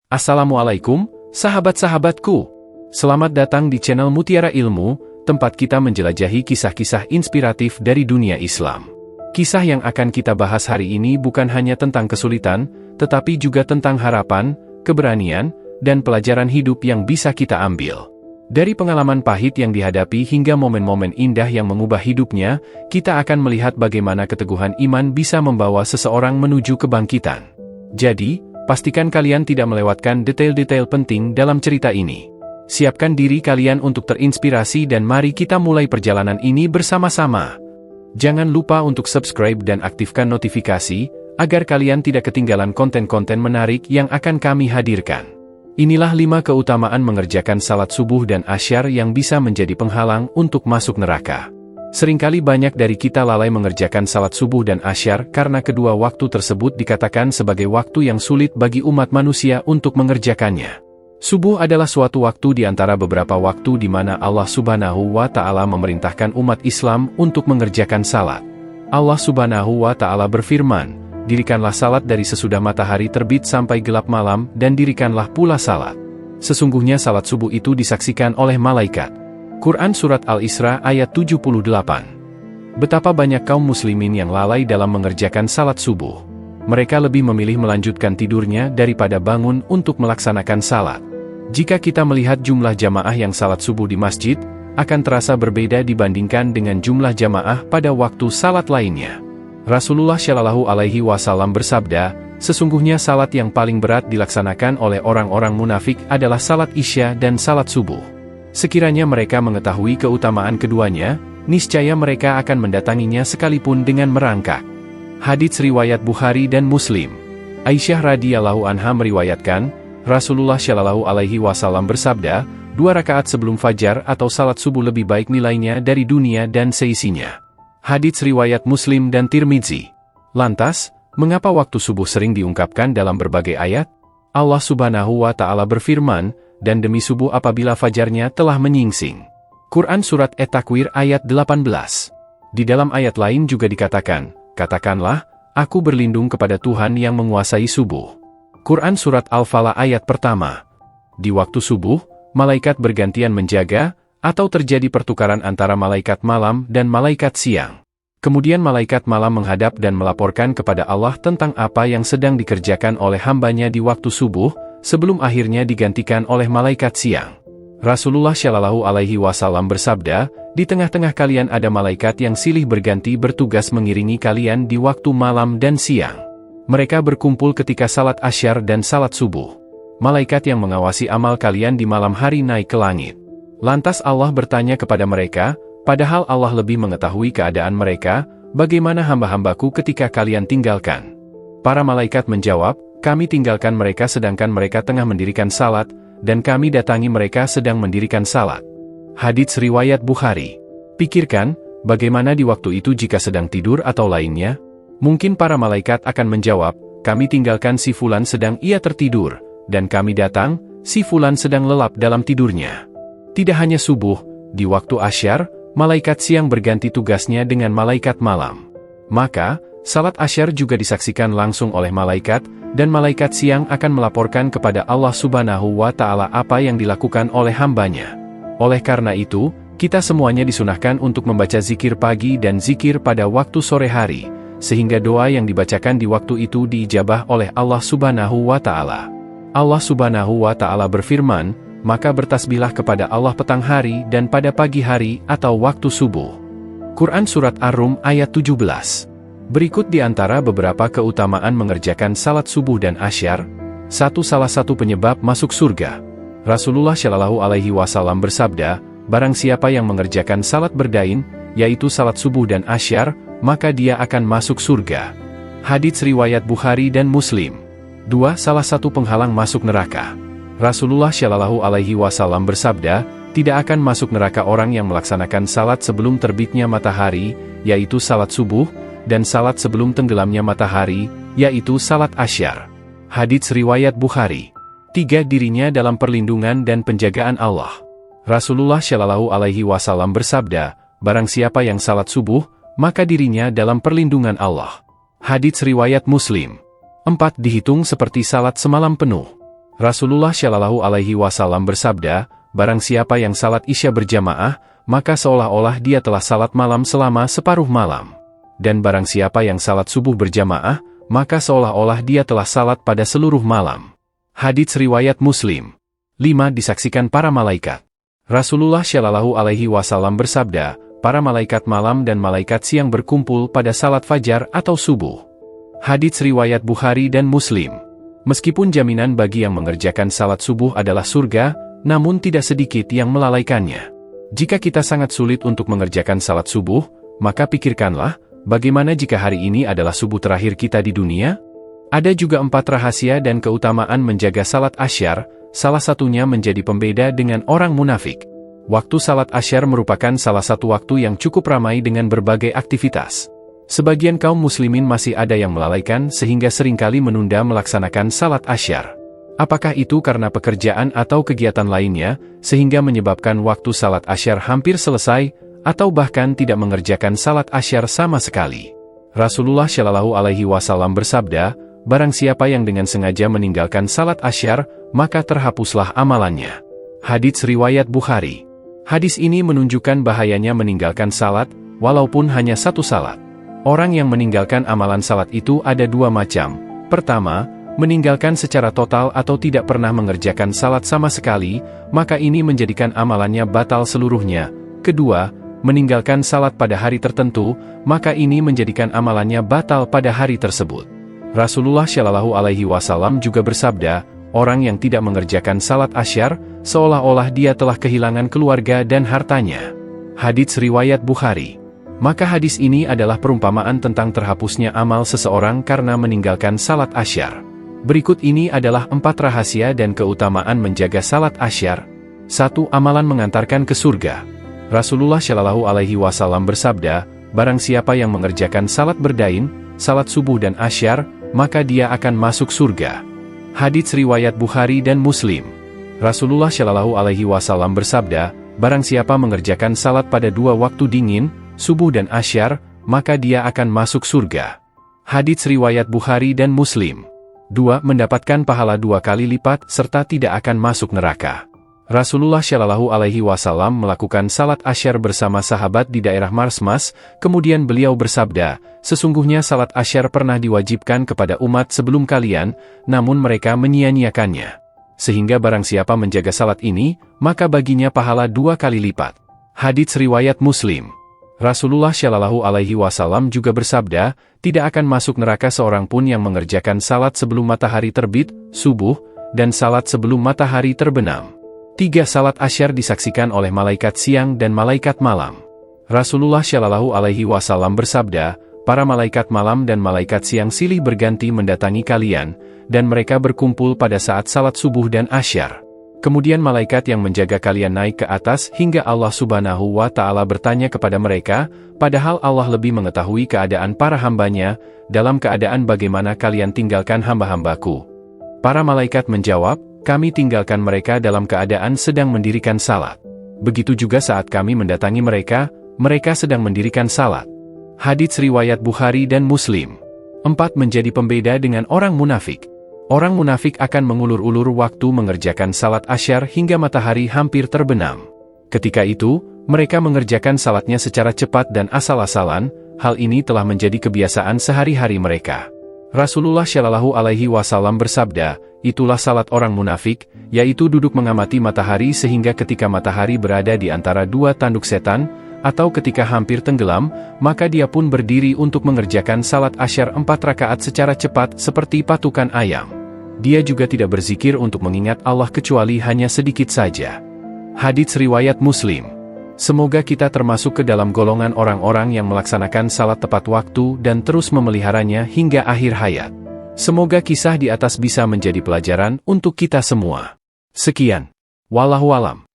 Assalamualaikum, sahabat-sahabatku. Selamat datang di channel Mutiara Ilmu, tempat kita menjelajahi kisah-kisah inspiratif dari dunia Islam. Kisah yang akan kita bahas hari ini bukan hanya tentang kesulitan, tetapi juga tentang harapan, keberanian, dan pelajaran hidup yang bisa kita ambil. Dari pengalaman pahit yang dihadapi hingga momen-momen indah yang mengubah hidupnya, kita akan melihat bagaimana keteguhan iman bisa membawa seseorang menuju kebangkitan. Jadi, pastikan kalian tidak melewatkan detail-detail penting dalam cerita ini. Siapkan diri kalian untuk terinspirasi dan mari kita mulai perjalanan ini bersama-sama. Jangan lupa untuk subscribe dan aktifkan notifikasi, agar kalian tidak ketinggalan konten-konten menarik yang akan kami hadirkan. Inilah 5 keutamaan mengerjakan salat subuh dan asyar yang bisa menjadi penghalang untuk masuk neraka. Seringkali banyak dari kita lalai mengerjakan salat subuh dan asyar karena kedua waktu tersebut dikatakan sebagai waktu yang sulit bagi umat manusia untuk mengerjakannya. Subuh adalah suatu waktu di antara beberapa waktu di mana Allah Subhanahu wa Ta'ala memerintahkan umat Islam untuk mengerjakan salat. Allah Subhanahu wa Ta'ala berfirman, "Dirikanlah salat dari sesudah matahari terbit sampai gelap malam dan dirikanlah pula salat. Sesungguhnya salat subuh itu disaksikan oleh malaikat." Quran Surat Al-Isra ayat 78. Betapa banyak kaum muslimin yang lalai dalam mengerjakan salat subuh. Mereka lebih memilih melanjutkan tidurnya daripada bangun untuk melaksanakan salat. Jika kita melihat jumlah jamaah yang salat subuh di masjid, akan terasa berbeda dibandingkan dengan jumlah jamaah pada waktu salat lainnya. Rasulullah Shallallahu Alaihi Wasallam bersabda, "Sesungguhnya salat yang paling berat dilaksanakan oleh orang-orang munafik adalah salat Isya dan salat subuh. Sekiranya mereka mengetahui keutamaan keduanya, niscaya mereka akan mendatanginya sekalipun dengan merangkak." Hadits riwayat Bukhari dan Muslim. Aisyah radhiyallahu anha meriwayatkan, Rasulullah Shallallahu Alaihi Wasallam bersabda, 2 rakaat sebelum fajar atau salat subuh lebih baik nilainya dari dunia dan seisinya. Hadits riwayat Muslim dan Tirmidzi. Lantas, mengapa waktu subuh sering diungkapkan dalam berbagai ayat? Allah Subhanahu wa Ta'ala berfirman, "Dan demi subuh apabila fajarnya telah menyingsing." Quran Surat At-Takwir ayat 18. Di dalam ayat lain juga dikatakan, "Katakanlah, aku berlindung kepada Tuhan yang menguasai subuh." Quran Surat Al-Falaq ayat pertama. Di waktu subuh, malaikat bergantian menjaga, atau terjadi pertukaran antara malaikat malam dan malaikat siang. Kemudian malaikat malam menghadap dan melaporkan kepada Allah tentang apa yang sedang dikerjakan oleh hambanya di waktu subuh, sebelum akhirnya digantikan oleh malaikat siang. Rasulullah Shallallahu Alaihi Wasallam bersabda, "Di tengah-tengah kalian ada malaikat yang silih berganti bertugas mengiringi kalian di waktu malam dan siang. Mereka berkumpul ketika salat asyar dan salat subuh. Malaikat yang mengawasi amal kalian di malam hari naik ke langit." Lantas Allah bertanya kepada mereka, "Padahal Allah lebih mengetahui keadaan mereka, bagaimana hamba-hambaku ketika kalian tinggalkan?" Para malaikat menjawab, "Kami tinggalkan mereka sedangkan mereka tengah mendirikan salat, dan kami datangi mereka sedang mendirikan salat." Hadits riwayat Bukhari. Pikirkan, bagaimana di waktu itu jika sedang tidur atau lainnya? Mungkin para malaikat akan menjawab, "Kami tinggalkan si fulan sedang ia tertidur, dan kami datang, si fulan sedang lelap dalam tidurnya." Tidak hanya subuh, di waktu asyar, malaikat siang berganti tugasnya dengan malaikat malam. Maka, salat asyar juga disaksikan langsung oleh malaikat, dan malaikat siang akan melaporkan kepada Allah Subhanahu wa Ta'ala apa yang dilakukan oleh hambanya. Oleh karena itu, kita semuanya disunahkan untuk membaca zikir pagi dan zikir pada waktu sore hari, sehingga doa yang dibacakan di waktu itu diijabah oleh Allah Subhanahu wa Ta'ala. Allah Subhanahu wa Ta'ala berfirman, "Maka bertasbihlah kepada Allah petang hari dan pada pagi hari atau waktu subuh." Quran Surat Ar-Rum ayat 17. Berikut di antara beberapa keutamaan mengerjakan salat subuh dan asyar. 1. Salah satu penyebab masuk surga. Rasulullah Shallallahu Alaihi Wasallam bersabda, "Barang siapa yang mengerjakan salat berdain, yaitu salat subuh dan asyar, maka dia akan masuk surga." Hadits riwayat Bukhari dan Muslim. 2. Salah satu penghalang masuk neraka. Rasulullah Shallallahu Alaihi Wasallam bersabda, "Tidak akan masuk neraka orang yang melaksanakan salat sebelum terbitnya matahari, yaitu salat subuh, dan salat sebelum tenggelamnya matahari, yaitu salat asyar." Hadits riwayat Bukhari. 3. Dirinya dalam perlindungan dan penjagaan Allah. Rasulullah Shallallahu Alaihi Wasallam bersabda, "Barang siapa yang salat subuh, maka dirinya dalam perlindungan Allah." Hadits riwayat Muslim. 4. Dihitung seperti salat semalam penuh. Rasulullah Shallallahu Alaihi Wasallam bersabda, barang siapa yang salat Isya berjamaah, maka seolah-olah dia telah salat malam selama separuh malam. Dan barang siapa yang salat subuh berjamaah, maka seolah-olah dia telah salat pada seluruh malam. Hadits riwayat Muslim. 5. Disaksikan para malaikat. Rasulullah Shallallahu Alaihi Wasallam bersabda, para malaikat malam dan malaikat siang berkumpul pada salat fajar atau subuh. Hadits riwayat Bukhari dan Muslim. Meskipun jaminan bagi yang mengerjakan salat subuh adalah surga, namun tidak sedikit yang melalaikannya. Jika kita sangat sulit untuk mengerjakan salat subuh, maka pikirkanlah, bagaimana jika hari ini adalah subuh terakhir kita di dunia? Ada juga 4 rahasia dan keutamaan menjaga salat asyar, salah satunya menjadi pembeda dengan orang munafik. Waktu salat asyar merupakan salah satu waktu yang cukup ramai dengan berbagai aktivitas. Sebagian kaum muslimin masih ada yang melalaikan sehingga seringkali menunda melaksanakan salat asyar. Apakah itu karena pekerjaan atau kegiatan lainnya, sehingga menyebabkan waktu salat asyar hampir selesai, atau bahkan tidak mengerjakan salat asyar sama sekali? Rasulullah Shallallahu Alaihi Wasallam bersabda, barang siapa yang dengan sengaja meninggalkan salat asyar, maka terhapuslah amalannya. Hadits riwayat Bukhari. Hadis ini menunjukkan bahayanya meninggalkan salat, walaupun hanya satu salat. Orang yang meninggalkan amalan salat itu ada 2 macam. Pertama, meninggalkan secara total atau tidak pernah mengerjakan salat sama sekali, maka ini menjadikan amalannya batal seluruhnya. Kedua, meninggalkan salat pada hari tertentu, maka ini menjadikan amalannya batal pada hari tersebut. Rasulullah Shallallahu Alaihi Wasallam juga bersabda, orang yang tidak mengerjakan salat asyar, seolah-olah dia telah kehilangan keluarga dan hartanya. Hadits riwayat Bukhari. Maka hadis ini adalah perumpamaan tentang terhapusnya amal seseorang karena meninggalkan salat asyar. Berikut ini adalah 4 rahasia dan keutamaan menjaga salat asyar. 1. Amalan mengantarkan ke surga. Rasulullah Shallallahu Alaihi Wasallam bersabda, barang siapa yang mengerjakan salat berdain, salat subuh dan asyar, maka dia akan masuk surga. Hadits riwayat Bukhari dan Muslim. Rasulullah Shallallahu Alaihi Wasallam bersabda, barang siapa mengerjakan salat pada 2 waktu dingin, subuh dan asyar, maka dia akan masuk surga. Hadits riwayat Bukhari dan Muslim. 2. Mendapatkan pahala 2 kali lipat serta tidak akan masuk neraka. Rasulullah Shallallahu Alaihi Wasallam melakukan salat asyar bersama sahabat di daerah Marsmas, kemudian beliau bersabda, sesungguhnya salat asyar pernah diwajibkan kepada umat sebelum kalian, namun mereka menyia-nyiakannya. Sehingga barang siapa menjaga salat ini, maka baginya pahala 2 kali lipat. Hadits riwayat Muslim. Rasulullah Shallallahu Alaihi Wasallam juga bersabda, tidak akan masuk neraka seorang pun yang mengerjakan salat sebelum matahari terbit, subuh, dan salat sebelum matahari terbenam. 3. Salat asyar disaksikan oleh malaikat siang dan malaikat malam. Rasulullah Shallallahu Alaihi Wasallam bersabda, para malaikat malam dan malaikat siang silih berganti mendatangi kalian, dan mereka berkumpul pada saat salat subuh dan asyar. Kemudian malaikat yang menjaga kalian naik ke atas hingga Allah Subhanahu wa Ta'ala bertanya kepada mereka, padahal Allah lebih mengetahui keadaan para hambanya, dalam keadaan bagaimana kalian tinggalkan hamba-hambaku. Para malaikat menjawab, kami tinggalkan mereka dalam keadaan sedang mendirikan salat. Begitu juga saat kami mendatangi mereka, mereka sedang mendirikan salat. Hadits riwayat Bukhari dan Muslim. 4. Menjadi pembeda dengan orang munafik. Orang munafik akan mengulur-ulur waktu mengerjakan salat asyar hingga matahari hampir terbenam. Ketika itu, mereka mengerjakan salatnya secara cepat dan asal-asalan, hal ini telah menjadi kebiasaan sehari-hari mereka. Rasulullah Shallallahu Alaihi Wasallam bersabda, itulah salat orang munafik, yaitu duduk mengamati matahari sehingga ketika matahari berada di antara 2 tanduk setan, atau ketika hampir tenggelam, maka dia pun berdiri untuk mengerjakan salat asyar 4 rakaat secara cepat seperti patukan ayam. Dia juga tidak berzikir untuk mengingat Allah kecuali hanya sedikit saja. Hadits riwayat Muslim. Semoga kita termasuk ke dalam golongan orang-orang yang melaksanakan salat tepat waktu dan terus memeliharanya hingga akhir hayat. Semoga kisah di atas bisa menjadi pelajaran untuk kita semua. Sekian. Wallahu a'lam.